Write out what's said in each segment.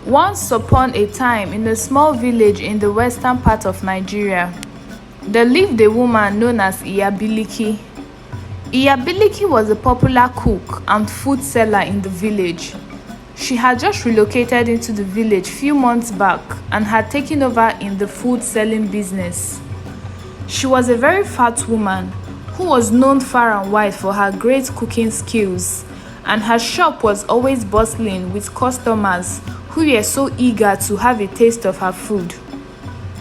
Once upon a time, in a small village in the western part of Nigeria, there lived a woman known as IAB Bilki. IAB Bilki was a popular cook and food seller in the village. She had just relocated into the village few months back and had taken over in the food selling business. She was a very fat woman who was known far and wide for her great cooking skills, and her shop was always bustling with customers who were so eager to have a taste of her food.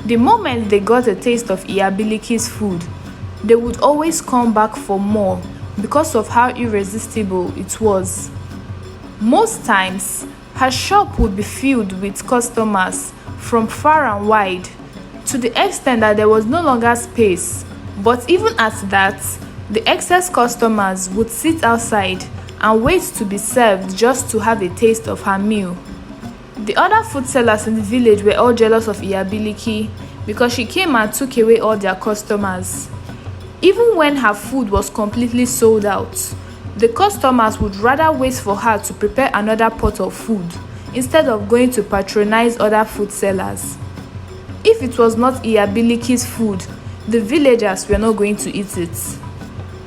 The moment they got a taste of IAB Bilki's food, they would always come back for more because of how irresistible it was. Most times, her shop would be filled with customers from far and wide, to the extent that there was no longer space. But even at that, the excess customers would sit outside and wait to be served just to have a taste of her meal. The other food sellers in the village were all jealous of IAB Bilki because she came and took away all their customers. Even when her food was completely sold out, the customers would rather wait for her to prepare another pot of food instead of going to patronize other food sellers. If it was not IAB Bilki's food, the villagers were not going to eat it.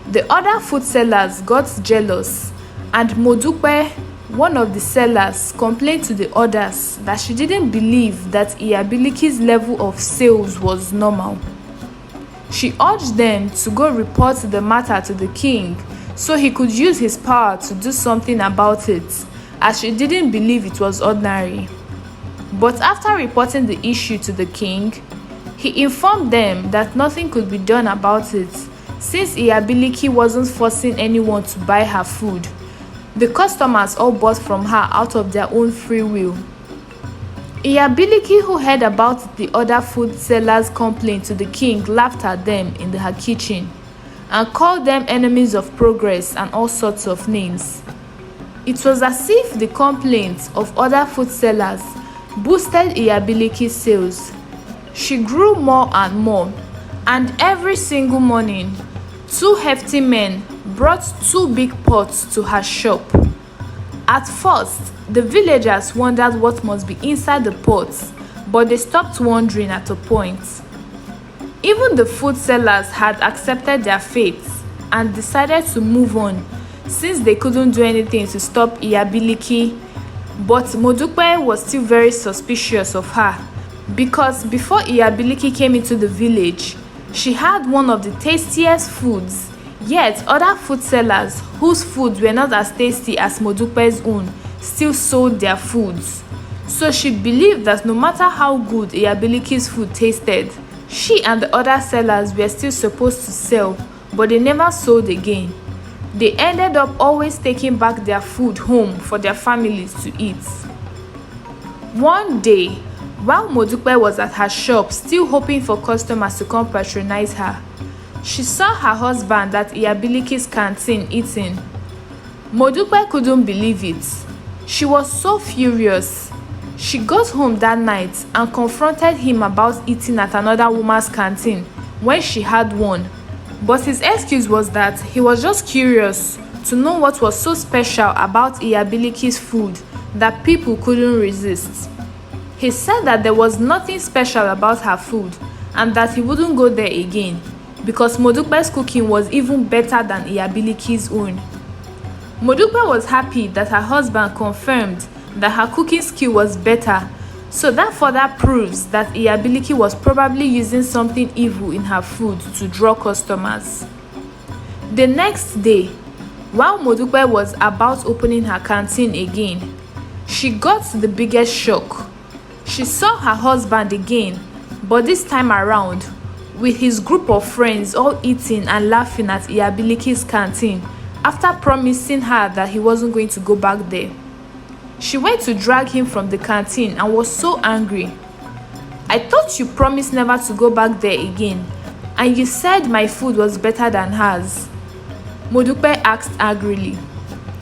The other food sellers got jealous, and Modupe, one of the sellers, complained to the others that she didn't believe that IAB Bilki's level of sales was normal. She urged them to go report the matter to the king so he could use his power to do something about it, as she didn't believe it was ordinary. But after reporting the issue to the king, he informed them that nothing could be done about it since IAB Bilki wasn't forcing anyone to buy her food. The customers all bought from her out of their own free will. IAB Bilki, who heard about the other food sellers' complaint to the king, laughed at them in her kitchen and called them enemies of progress and all sorts of names. It was as if the complaints of other food sellers boosted IAB Bilki's sales. She grew more and more, and every single morning, 2 hefty men brought 2 big pots to her shop. At first, the villagers wondered what must be inside the pots, but they stopped wondering at a point. Even the food sellers had accepted their fate and decided to move on since they couldn't do anything to stop IAB Bilki. But Modupe was still very suspicious of her because before IAB Bilki came into the village, she had one of the tastiest foods. Yet other food sellers whose foods were not as tasty as Modupe's own still sold their foods. So she believed that no matter how good IAB Bilki's food tasted, she and the other sellers were still supposed to sell, but they never sold again. They ended up always taking back their food home for their families to eat. One day, while Modupe was at her shop still hoping for customers to come patronize her, she saw her husband at IAB Bilki's canteen eating. Modupe couldn't believe it. She was so furious. She got home that night and confronted him about eating at another woman's canteen when she had one. But his excuse was that he was just curious to know what was so special about IAB Bilki's food that people couldn't resist. He said that there was nothing special about her food and that he wouldn't go there again because Modupe's cooking was even better than IAB Bilki's own. Modupe was happy that her husband confirmed that her cooking skill was better, so that further proves that IAB Bilki was probably using something evil in her food to draw customers. The next day, while Modupe was about opening her canteen again, she got the biggest shock. She saw her husband again, but this time around, with his group of friends all eating and laughing at IAB Bilki's canteen after promising her that he wasn't going to go back there. She went to drag him from the canteen and was so angry. "I thought you promised never to go back there again, and you said my food was better than hers," Modupe asked angrily.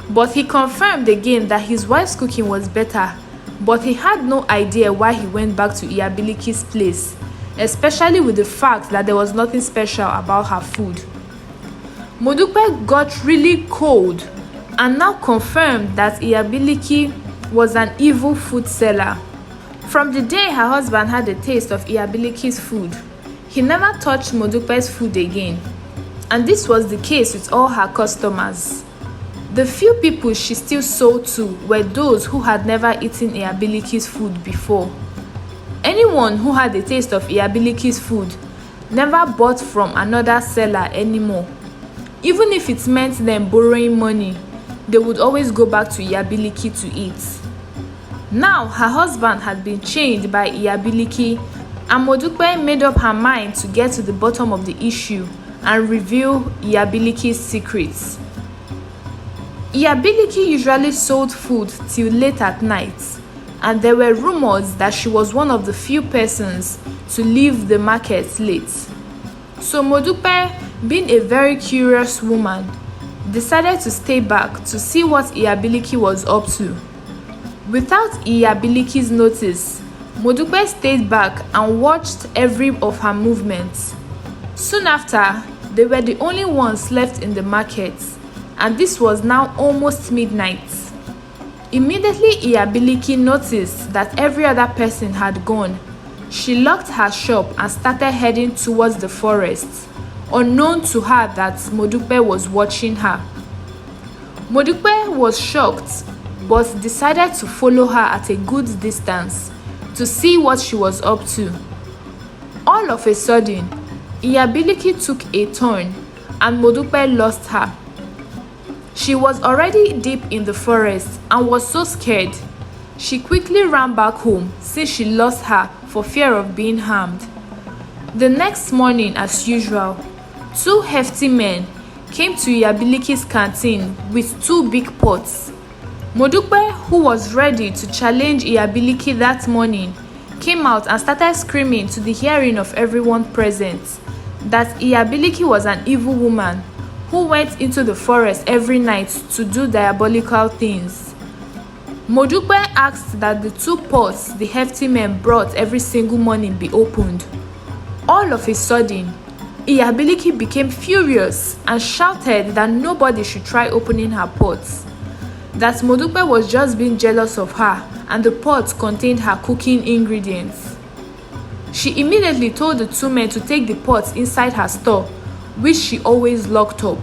But he confirmed again that his wife's cooking was better, but he had no idea why he went back to IAB Bilki's place, especially with the fact that there was nothing special about her food. Modupe got really cold and now confirmed that IAB Bilki was an evil food seller. From the day her husband had a taste of Iyabiliki's food, he never touched Modupe's food again, and this was the case with all her customers. The few people she still sold to were those who had never eaten Iyabiliki's food before. Anyone who had a taste of Iyabiliki's food never bought from another seller anymore. Even if it meant them borrowing money, they would always go back to Iyabiliki to eat. Now her husband had been chained by Iyabiliki, and Modupe made up her mind to get to the bottom of the issue and reveal Iyabiliki's secrets. Iyabiliki usually sold food till late at night, and there were rumors that she was one of the few persons to leave the market late. So Modupe, being a very curious woman, decided to stay back to see what Iyabiliki was up to. Without Iyabiliki's notice, Modupe stayed back and watched every of her movements. Soon after, they were the only ones left in the market, and this was now almost midnight. Immediately Iyabiliki noticed that every other person had gone. She locked her shop and started heading towards the forest, unknown to her that Modupe was watching her. Modupe was shocked, but decided to follow her at a good distance to see what she was up to. All of a sudden, Iyabiliki took a turn and Modupe lost her. She was already deep in the forest and was so scared. She quickly ran back home since she lost her for fear of being harmed. The next morning, as usual, two hefty men came to Iyabiliki's canteen with two big pots. Modupe, who was ready to challenge Iyabiliki that morning, came out and started screaming to the hearing of everyone present that Iyabiliki was an evil woman who went into the forest every night to do diabolical things. Modupe asked that the two pots the hefty men brought every single morning be opened. All of a sudden, Iyabiliki became furious and shouted that nobody should try opening her pots, that Modupe was just being jealous of her and the pots contained her cooking ingredients. She immediately told the two men to take the pots inside her store, which she always locked up.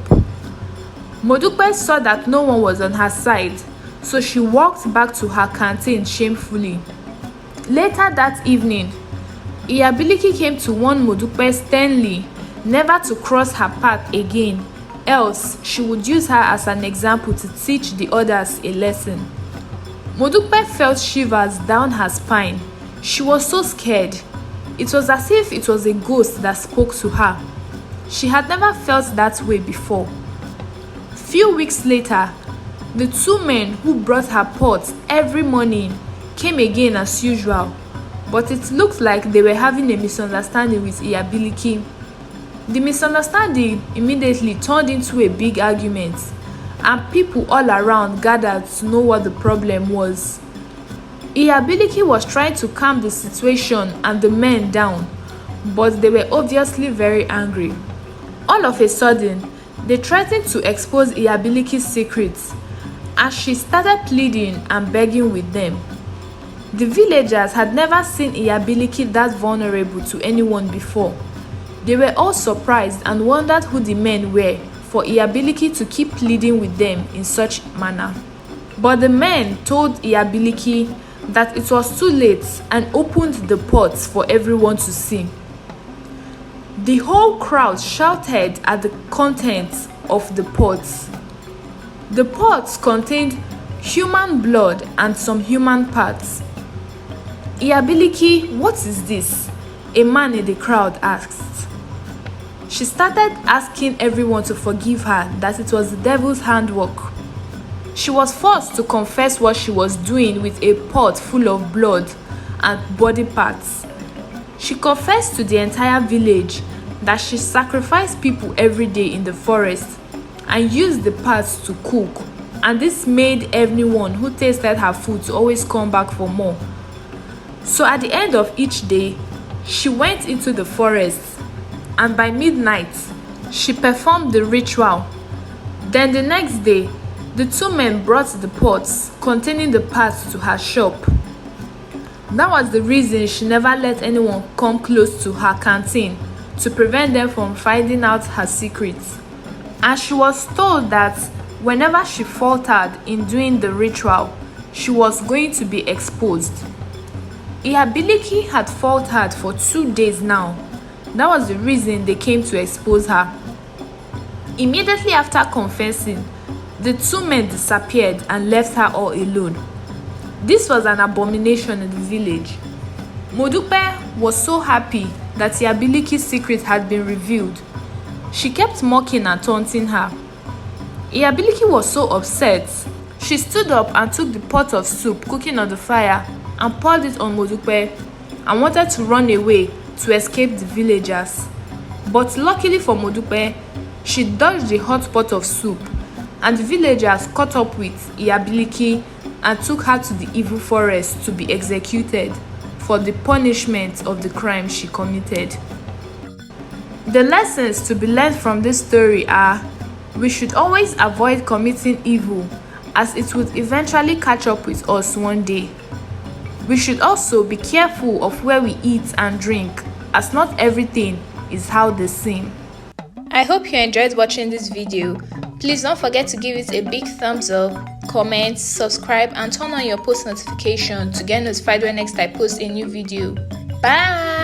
Modupe saw that no one was on her side, so she walked back to her canteen shamefully. Later that evening, Iyabiliki came to warn Modupe sternly never to cross her path again, else she would use her as an example to teach the others a lesson. Modupe felt shivers down her spine. She was so scared. It was as if it was a ghost that spoke to her. She had never felt that way before. Few weeks later, the two men who brought her pots every morning came again as usual, but it looked like they were having a misunderstanding with Iyabiliki. The misunderstanding immediately turned into a big argument, and people all around gathered to know what the problem was. Iyabiliki was trying to calm the situation and the men down, but they were obviously very angry. All of a sudden, they threatened to expose Iyabiliki's secrets, as she started pleading and begging with them. The villagers had never seen Iyabiliki that vulnerable to anyone before. They were all surprised and wondered who the men were for Iyabiliki to keep pleading with them in such manner. But the men told Iyabiliki that it was too late and opened the pots for everyone to see. The whole crowd shouted at the contents of the pots. The pots contained human blood and some human parts. Iyabiliki, what is this? A man in the crowd asked. She started asking everyone to forgive her, that it was the devil's handwork. She was forced to confess what she was doing with a pot full of blood and body parts. She confessed to the entire village that she sacrificed people every day in the forest and used the parts to cook, and this made everyone who tasted her food to always come back for more. So at the end of each day, she went into the forest, and by midnight, she performed the ritual. Then the next day, the two men brought the pots containing the parts to her shop. That was the reason she never let anyone come close to her canteen to prevent them from finding out her secrets. And she was told that whenever she faltered in doing the ritual, she was going to be exposed. IAB Bilki had faltered for 2 days now. That was the reason they came to expose her. Immediately after confessing, the 2 men disappeared and left her all alone. This was an abomination in the village. Modupe was so happy that IAB Bilki's secret had been revealed. She kept mocking and taunting her. IAB Bilki was so upset. She stood up and took the pot of soup cooking on the fire and poured it on Modupe and wanted to run away to escape the villagers. But luckily for Modupe, she dodged the hot pot of soup, and the villagers caught up with IAB Bilki and took her to the evil forest to be executed for the punishment of the crime she committed. The lessons to be learned from this story are: we should always avoid committing evil, as it would eventually catch up with us one day. We should also be careful of where we eat and drink, as not everything is how they seem. I hope you enjoyed watching this video. Please don't forget to give it a big thumbs up, comment, subscribe, and turn on your post notification to get notified when next I post a new video. Bye!